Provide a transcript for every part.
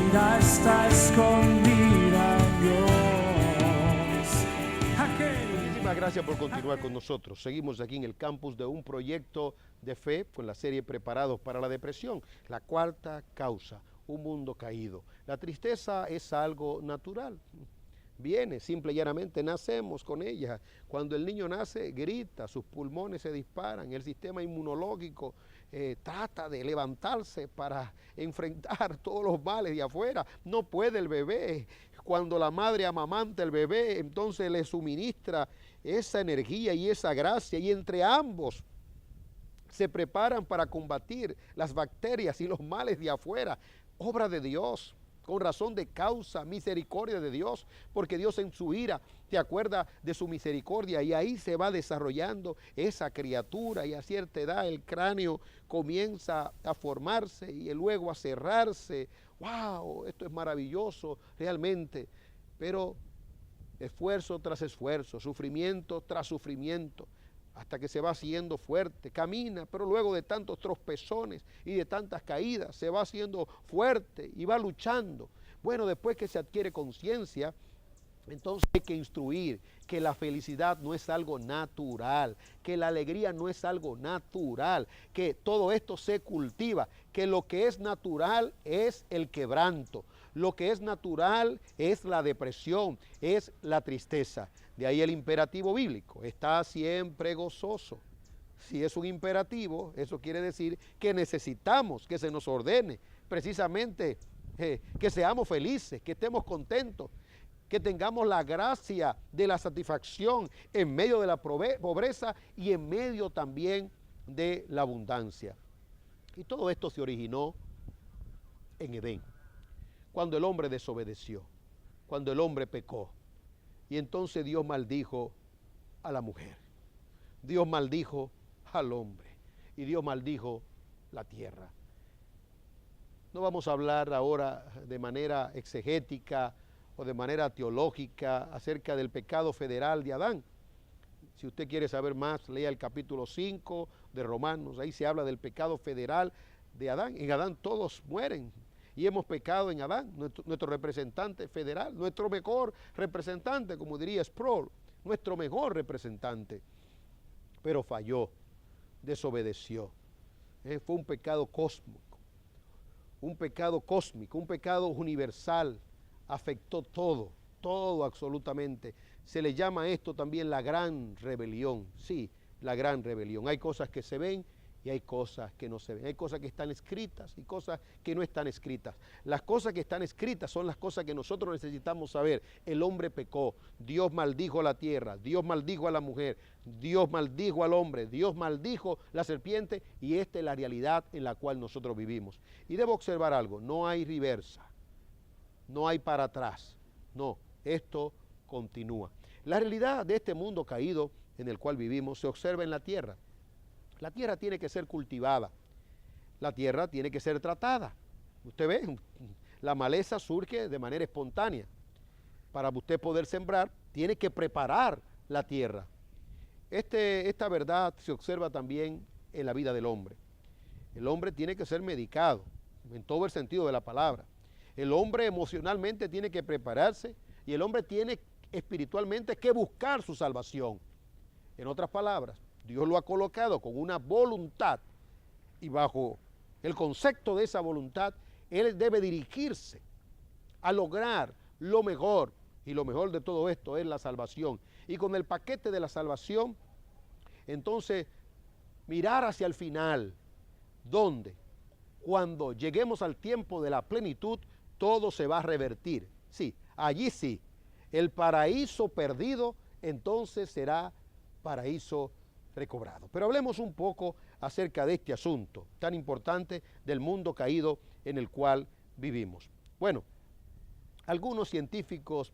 vida está escondida en Dios. Muchísimas gracias por continuar con nosotros. Seguimos aquí en el campus de un proyecto de fe con la serie Preparados para la Depresión. La cuarta causa, un mundo caído. La tristeza es algo natural. Viene, simple y llanamente nacemos con ella. Cuando el niño nace, grita, sus pulmones se disparan, el sistema inmunológico trata de levantarse para enfrentar todos los males de afuera. No puede el bebé. Cuando la madre amamanta el bebé, entonces le suministra esa energía y esa gracia, y entre ambos se preparan para combatir las bacterias y los males de afuera. Obra de Dios, con razón de causa, misericordia de Dios, porque Dios en su ira te acuerda de su misericordia, y ahí se va desarrollando esa criatura, y a cierta edad el cráneo comienza a formarse y luego a cerrarse. ¡Wow! Esto es maravilloso realmente, pero esfuerzo tras esfuerzo, sufrimiento tras sufrimiento, hasta que se va haciendo fuerte, camina, pero luego de tantos tropezones y de tantas caídas, se va haciendo fuerte y va luchando. Bueno, después que se adquiere conciencia, entonces hay que instruir que la felicidad no es algo natural, que la alegría no es algo natural, que todo esto se cultiva, que lo que es natural es el quebranto, lo que es natural es la depresión, es la tristeza. De ahí el imperativo bíblico, está siempre gozoso. Si es un imperativo, eso quiere decir que necesitamos que se nos ordene precisamente que seamos felices, que estemos contentos, que tengamos la gracia de la satisfacción en medio de la pobreza y en medio también de la abundancia. Y todo esto se originó en Edén, cuando el hombre desobedeció, cuando el hombre pecó. Y entonces Dios maldijo a la mujer, Dios maldijo al hombre y Dios maldijo la tierra. No vamos a hablar ahora de manera exegética o de manera teológica acerca del pecado federal de Adán. Si usted quiere saber más, lea el capítulo 5 de Romanos, ahí se habla del pecado federal de Adán. En Adán todos mueren y hemos pecado en Adán, nuestro representante federal, nuestro mejor representante, como diría Sproul, nuestro mejor representante, pero falló, desobedeció. Fue un pecado cósmico, un pecado universal. Afectó todo, todo absolutamente. Se le llama esto también la gran rebelión. Sí, la gran rebelión. Hay cosas que se ven y hay cosas que no se ven. Hay cosas que están escritas y cosas que no están escritas. Las cosas que están escritas son las cosas que nosotros necesitamos saber. El hombre pecó, Dios maldijo a la tierra, Dios maldijo a la mujer, Dios maldijo al hombre, Dios maldijo la serpiente, y esta es la realidad en la cual nosotros vivimos. Y debo observar algo, no hay reversa. No hay para atrás, no, esto continúa. La realidad de este mundo caído en el cual vivimos se observa en la tierra. La tierra tiene que ser cultivada, la tierra tiene que ser tratada. Usted ve, la maleza surge de manera espontánea. Para usted poder sembrar, tiene que preparar la tierra. Esta verdad se observa también en la vida del hombre. El hombre tiene que ser medicado, en todo el sentido de la palabra. El hombre emocionalmente tiene que prepararse y el hombre tiene espiritualmente que buscar su salvación. En otras palabras, Dios lo ha colocado con una voluntad, y bajo el concepto de esa voluntad, él debe dirigirse a lograr lo mejor, y lo mejor de todo esto es la salvación. Y con el paquete de la salvación, entonces, mirar hacia el final, donde cuando lleguemos al tiempo de la plenitud, todo se va a revertir. Sí, allí sí, el paraíso perdido entonces será paraíso recobrado. Pero hablemos un poco acerca de este asunto tan importante del mundo caído en el cual vivimos. Bueno, algunos científicos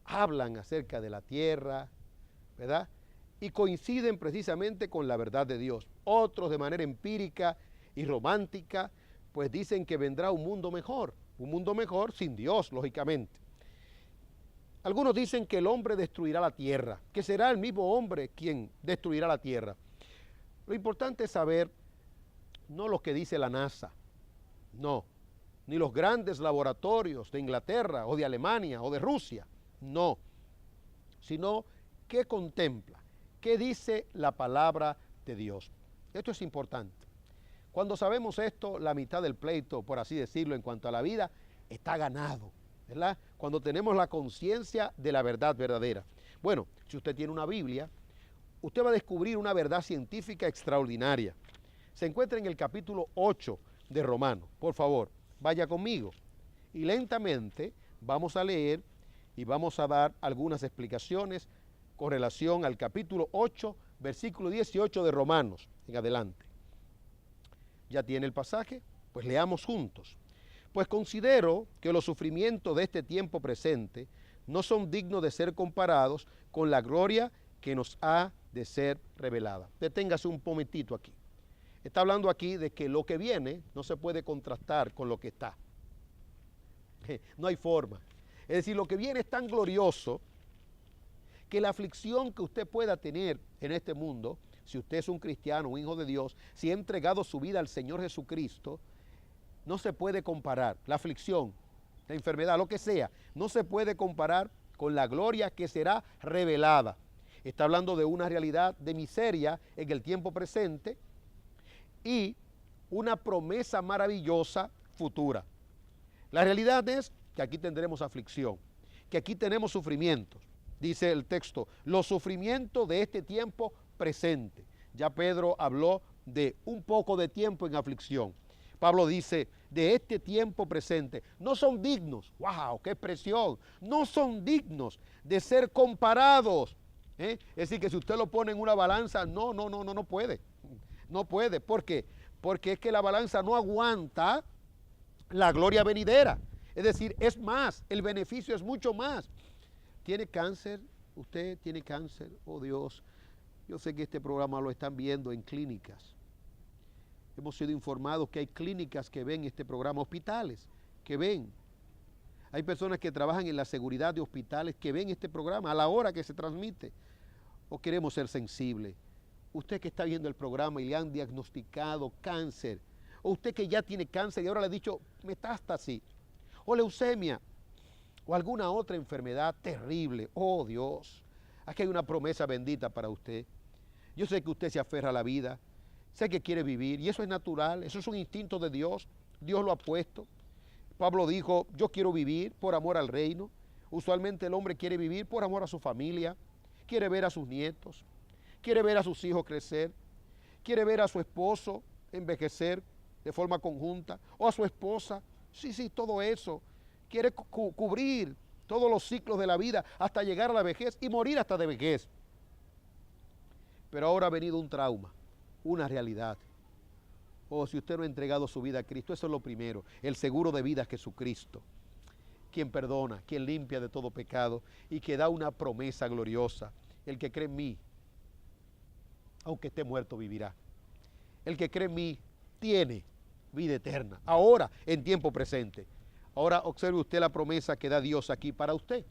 hablan acerca de la tierra, ¿verdad? Y coinciden precisamente con la verdad de Dios. Otros de manera empírica y romántica, pues dicen que vendrá un mundo mejor sin Dios, lógicamente. Algunos dicen que el hombre destruirá la tierra, que será el mismo hombre quien destruirá la tierra. Lo importante es saber, no lo que dice la NASA, no, ni los grandes laboratorios de Inglaterra o de Alemania o de Rusia, no, sino que contempla, qué dice la palabra de Dios. Esto es importante. Cuando sabemos esto, la mitad del pleito, por así decirlo, en cuanto a la vida, está ganado, ¿verdad? Cuando tenemos la conciencia de la verdad verdadera. Bueno, si usted tiene una Biblia, usted va a descubrir una verdad científica extraordinaria. Se encuentra en el capítulo 8 de Romanos. Por favor, vaya conmigo. Y lentamente vamos a leer y vamos a dar algunas explicaciones con relación al capítulo 8, versículo 18 de Romanos, en adelante. ¿Ya tiene el pasaje? Pues leamos juntos. Pues considero que los sufrimientos de este tiempo presente no son dignos de ser comparados con la gloria que nos ha de ser revelada. Deténgase un momentito aquí. Está hablando aquí de que lo que viene no se puede contrastar con lo que está. No hay forma. Es decir, lo que viene es tan glorioso que la aflicción que usted pueda tener en este mundo, si usted es un cristiano, un hijo de Dios, si ha entregado su vida al Señor Jesucristo, no se puede comparar. La aflicción, la enfermedad, lo que sea, no se puede comparar con la gloria que será revelada. Está hablando de una realidad de miseria en el tiempo presente y una promesa maravillosa futura. La realidad es que aquí tendremos aflicción, que aquí tenemos sufrimientos. Dice el texto, los sufrimientos de este tiempo presente. Ya Pedro habló de un poco de tiempo en aflicción. Pablo dice, de este tiempo presente, no son dignos, wow, qué expresión, no son dignos de ser comparados. Es decir, que si usted lo pone en una balanza, no puede. No puede, ¿por qué? Porque es que la balanza no aguanta la gloria venidera. Es decir, es más, el beneficio es mucho más. ¿Tiene cáncer? ¿Usted tiene cáncer? Oh Dios, yo sé que este programa lo están viendo en clínicas. Hemos sido informados que hay clínicas que ven este programa, hospitales que ven. Hay personas que trabajan en la seguridad de hospitales que ven este programa a la hora que se transmite. ¿O queremos ser sensibles? Usted que está viendo el programa y le han diagnosticado cáncer, o usted que ya tiene cáncer y ahora le ha dicho metástasis, o leucemia, o alguna otra enfermedad terrible. Oh Dios, aquí hay una promesa bendita para usted. Yo sé que usted se aferra a la vida, sé que quiere vivir y eso es natural, eso es un instinto de Dios, Dios lo ha puesto. Pablo dijo, yo quiero vivir por amor al reino. Usualmente el hombre quiere vivir por amor a su familia, quiere ver a sus nietos, quiere ver a sus hijos crecer, quiere ver a su esposo envejecer de forma conjunta, o a su esposa, sí, todo eso. Quiere cubrir todos los ciclos de la vida hasta llegar a la vejez y morir hasta de vejez. Pero ahora ha venido un trauma, una realidad. Oh, si usted no ha entregado su vida a Cristo, eso es lo primero. El seguro de vida es Jesucristo, quien perdona, quien limpia de todo pecado y que da una promesa gloriosa. El que cree en mí, aunque esté muerto, vivirá. El que cree en mí tiene vida eterna, ahora, en tiempo presente. Ahora observe usted la promesa que da Dios aquí para usted.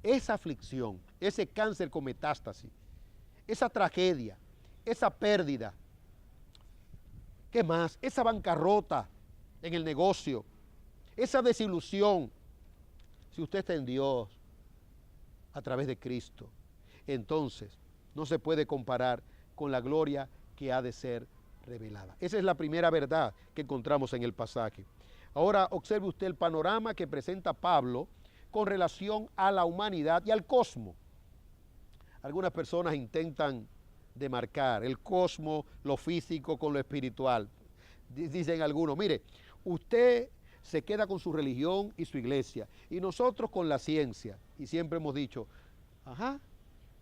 Esa aflicción, ese cáncer con metástasis, esa tragedia, esa pérdida, ¿qué más? Esa bancarrota en el negocio, esa desilusión. Si usted está en Dios a través de Cristo, entonces no se puede comparar con la gloria que ha de ser revelada. Esa es la primera verdad que encontramos en el pasaje. Ahora observe usted el panorama que presenta Pablo con relación a la humanidad y al cosmos. Algunas personas intentan demarcar el cosmos, lo físico con lo espiritual. Dicen algunos, mire, usted se queda con su religión y su iglesia y nosotros con la ciencia. Y siempre hemos dicho,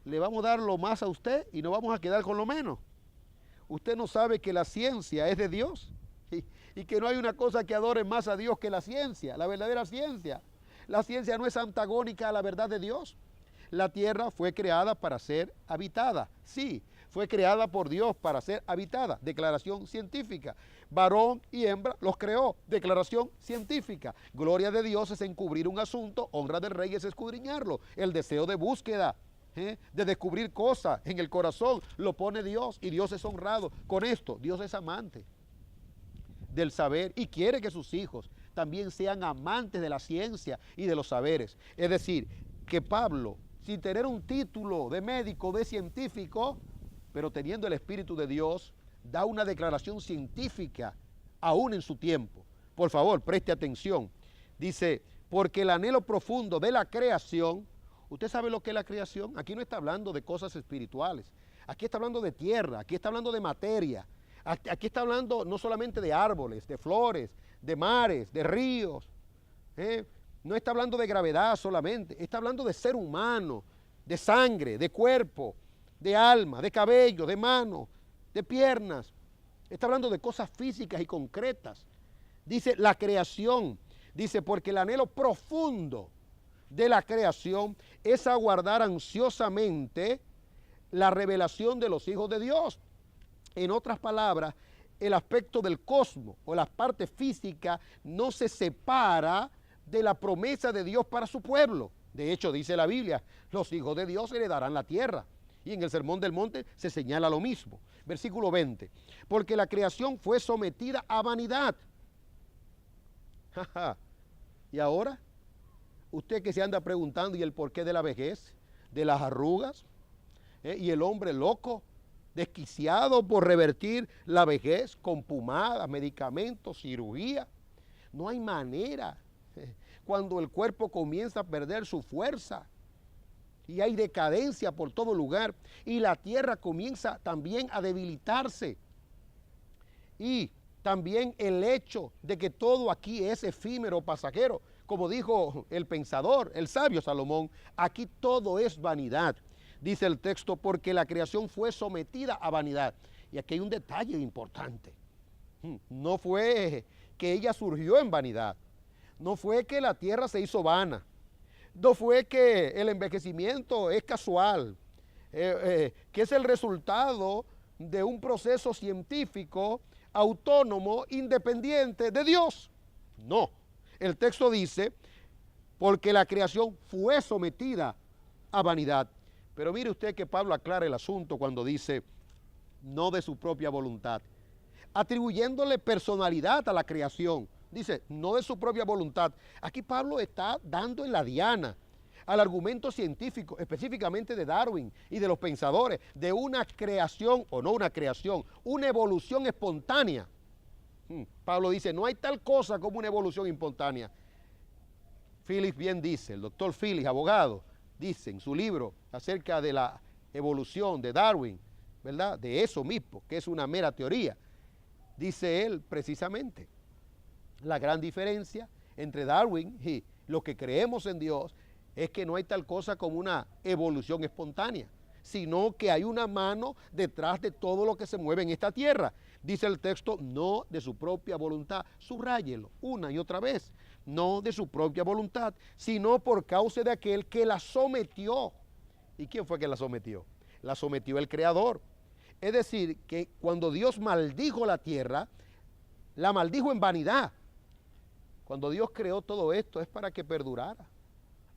le vamos a dar lo más a usted y nos vamos a quedar con lo menos. Usted no sabe que la ciencia es de Dios y que no hay una cosa que adore más a Dios que la ciencia, la verdadera ciencia. La ciencia no es antagónica a la verdad de Dios. La tierra fue creada para ser habitada, sí, fue creada por Dios para ser habitada, declaración científica. Varón y hembra los creó, declaración científica. Gloria de Dios es encubrir un asunto, honra del rey es escudriñarlo. El deseo de búsqueda, de descubrir cosas en el corazón, lo pone Dios y Dios es honrado. Con esto, Dios es amante. del saber y quiere que sus hijos también sean amantes de la ciencia y de los saberes. Es decir, que Pablo, sin tener un título de médico, de científico, pero teniendo el Espíritu de Dios, da una declaración científica aún en su tiempo. Por favor, preste atención. Dice, porque el anhelo profundo de la creación, ¿usted sabe lo que es la creación? Aquí no está hablando de cosas espirituales, aquí está hablando de tierra, aquí está hablando de materia, aquí está hablando no solamente de árboles, de flores, de mares, de ríos, no está hablando de gravedad solamente, está hablando de ser humano, de sangre, de cuerpo, de alma, de cabello, de mano, de piernas. Está hablando de cosas físicas y concretas. Dice la creación, dice porque el anhelo profundo de la creación es aguardar ansiosamente la revelación de los hijos de Dios. En otras palabras, el aspecto del cosmos o la parte física no se separa de la promesa de Dios para su pueblo. De hecho, dice la Biblia, los hijos de Dios heredarán la tierra. Y en el Sermón del Monte se señala lo mismo. Versículo 20. Porque la creación fue sometida a vanidad. Y ahora, usted que se anda preguntando y el porqué de la vejez, de las arrugas, y el hombre loco, desquiciado por revertir la vejez con pomadas, medicamentos, cirugía. No hay manera. Cuando el cuerpo comienza a perder su fuerza y hay decadencia por todo lugar y la tierra comienza también a debilitarse y también el hecho de que todo aquí es efímero, pasajero, como dijo el pensador, el sabio Salomón, aquí todo es vanidad. Dice el texto, porque la creación fue sometida a vanidad. Y aquí hay un detalle importante. No fue que ella surgió en vanidad. No fue que la tierra se hizo vana. No fue que el envejecimiento es casual. Que es el resultado de un proceso científico, autónomo, independiente de Dios. No. El texto dice, porque la creación fue sometida a vanidad. Pero mire usted que Pablo aclara el asunto cuando dice, no de su propia voluntad, atribuyéndole personalidad a la creación. Dice, no de su propia voluntad. Aquí Pablo está dando en la diana al argumento científico, específicamente de Darwin y de los pensadores, de una creación, o no una creación, una evolución espontánea. Pablo dice, no hay tal cosa como una evolución espontánea. Phillips bien dice, el doctor Phillips, abogado, dice en su libro acerca de la evolución de Darwin, ¿verdad? De eso mismo, que es una mera teoría. Dice él precisamente, la gran diferencia entre Darwin y lo que creemos en Dios es que no hay tal cosa como una evolución espontánea, sino que hay una mano detrás de todo lo que se mueve en esta tierra. Dice el texto, no de su propia voluntad. Subráyelo una y otra vez. No de su propia voluntad, sino por causa de aquel que la sometió. ¿Y quién fue que la sometió? La sometió el Creador. Es decir, que cuando Dios maldijo la tierra, la maldijo en vanidad. Cuando Dios creó todo esto es para que perdurara.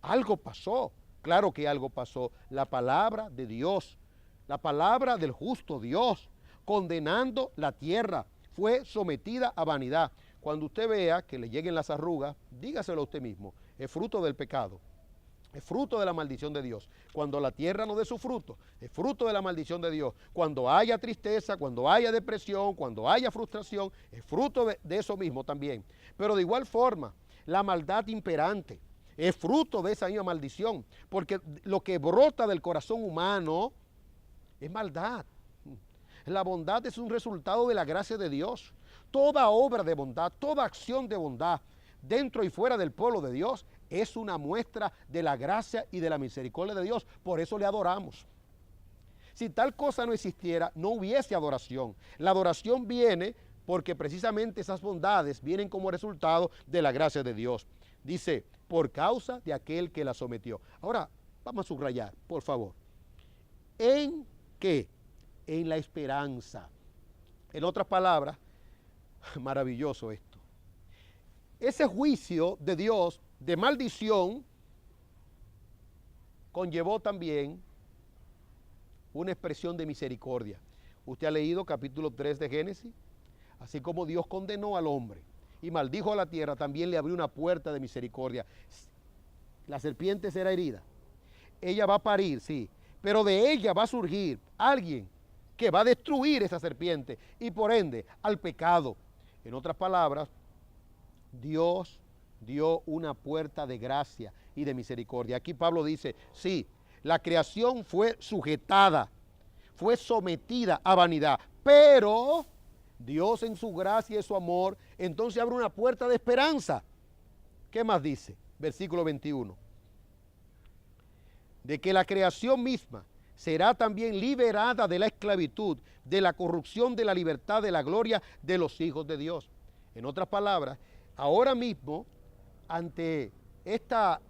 Algo pasó, claro que algo pasó. La palabra de Dios, la palabra del justo Dios, condenando la tierra, fue sometida a vanidad. Cuando usted vea que le lleguen las arrugas, dígaselo a usted mismo, es fruto del pecado, es fruto de la maldición de Dios. Cuando la tierra no dé su fruto, es fruto de la maldición de Dios. Cuando haya tristeza, cuando haya depresión, cuando haya frustración, es fruto de eso mismo también. Pero de igual forma, la maldad imperante es fruto de esa misma maldición, porque lo que brota del corazón humano es maldad. La bondad es un resultado de la gracia de Dios. Toda obra de bondad, toda acción de bondad, dentro y fuera del pueblo de Dios, es una muestra de la gracia y de la misericordia de Dios. Por eso le adoramos. Si tal cosa no existiera, no hubiese adoración. La adoración viene porque precisamente esas bondades vienen como resultado de la gracia de Dios. Dice, por causa de aquel que la sometió. Ahora, vamos a subrayar, por favor. ¿En qué? En la esperanza. En otras palabras, maravilloso esto. Ese juicio de Dios de maldición conllevó también una expresión de misericordia. Usted ha leído capítulo 3 de Génesis. Así como Dios condenó al hombre y maldijo a la tierra, también le abrió una puerta de misericordia. La serpiente será herida. Ella va a parir, sí, pero de ella va a surgir alguien que va a destruir esa serpiente y por ende al pecado. En otras palabras, Dios dio una puerta de gracia y de misericordia. Aquí Pablo dice, sí, la creación fue sujetada, fue sometida a vanidad, pero Dios en su gracia y su amor, entonces abre una puerta de esperanza. ¿Qué más dice? Versículo 21. De que la creación misma será también liberada de la esclavitud, de la corrupción, de la libertad, de la gloria de los hijos de Dios. En otras palabras, ahora mismo, ante esta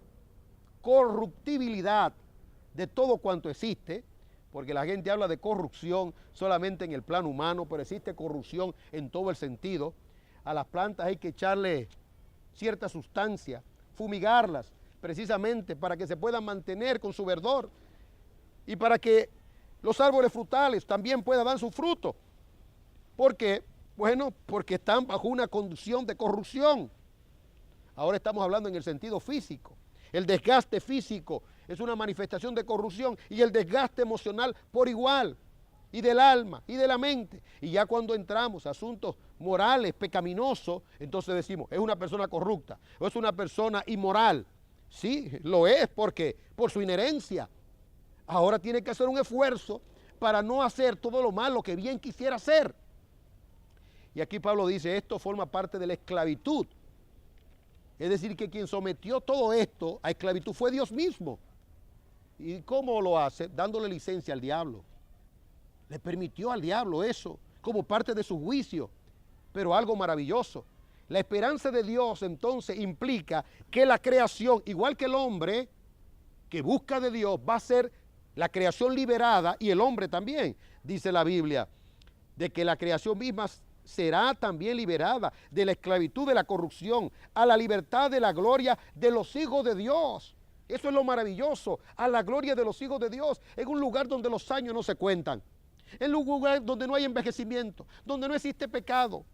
corruptibilidad de todo cuanto existe, porque la gente habla de corrupción solamente en el plano humano, pero existe corrupción en todo el sentido. A las plantas hay que echarle cierta sustancia, fumigarlas, precisamente para que se puedan mantener con su verdor y para que los árboles frutales también puedan dar su fruto. ¿Por qué? Bueno, porque están bajo una condición de corrupción. Ahora estamos hablando en el sentido físico. El desgaste físico es una manifestación de corrupción y el desgaste emocional por igual, y del alma y de la mente. Y ya cuando entramos a asuntos morales, pecaminosos, entonces decimos, es una persona corrupta o es una persona inmoral. Sí, lo es porque por su inherencia. Ahora tiene que hacer un esfuerzo para no hacer todo lo malo que bien quisiera hacer. Y aquí Pablo dice, esto forma parte de la esclavitud. Es decir, que quien sometió todo esto a esclavitud fue Dios mismo. ¿Y cómo lo hace? Dándole licencia al diablo. Le permitió al diablo eso como parte de su juicio. Pero algo maravilloso. La esperanza de Dios entonces implica que la creación, igual que el hombre que busca de Dios, va a ser la creación liberada y el hombre también, dice la Biblia, de que la creación misma será también liberada de la esclavitud de la corrupción a la libertad de la gloria de los hijos de Dios. Eso es lo maravilloso, a la gloria de los hijos de Dios, en un lugar donde los años no se cuentan, en un lugar donde no hay envejecimiento, donde no existe pecado,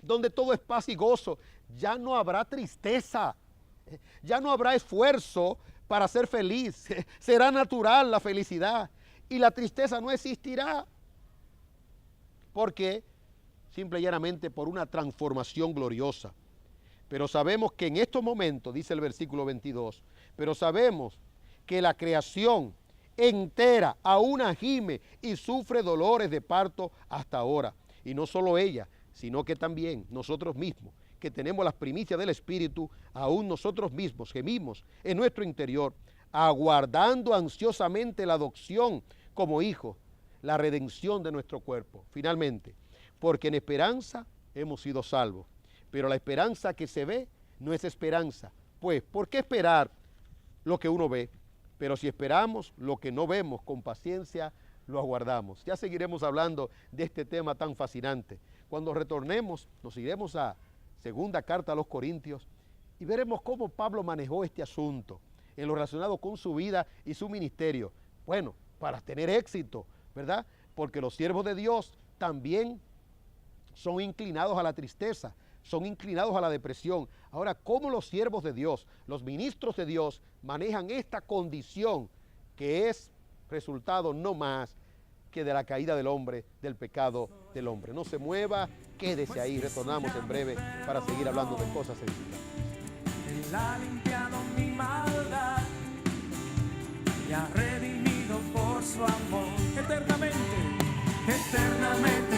donde todo es paz y gozo. Ya no habrá tristeza, ya no habrá esfuerzo para ser feliz, será natural la felicidad y la tristeza no existirá. ¿Por qué? Simple y llanamente por una transformación gloriosa. Pero sabemos que en estos momentos, dice el versículo 22, pero sabemos que la creación entera aún gime y sufre dolores de parto hasta ahora. Y no solo ella, sino que también nosotros mismos, que tenemos las primicias del Espíritu, aún nosotros mismos gemimos en nuestro interior, aguardando ansiosamente la adopción como hijos, la redención de nuestro cuerpo. Finalmente, porque en esperanza hemos sido salvos. Pero la esperanza que se ve no es esperanza. Pues, ¿por qué esperar lo que uno ve? Pero si esperamos lo que no vemos, con paciencia lo aguardamos. Ya seguiremos hablando de este tema tan fascinante. Cuando retornemos, nos iremos a segunda carta a los Corintios y veremos cómo Pablo manejó este asunto en lo relacionado con su vida y su ministerio. Bueno, para tener éxito, ¿verdad? Porque los siervos de Dios también son inclinados a la tristeza, son inclinados a la depresión. Ahora, ¿cómo los siervos de Dios, los ministros de Dios, manejan esta condición que es resultado no más que de la caída del hombre, del pecado del hombre? No se mueva, quédese ahí, retornamos en breve para seguir hablando de cosas sencillas. Él ha limpiado mi maldad y ha redimido por su amor eternamente, eternamente.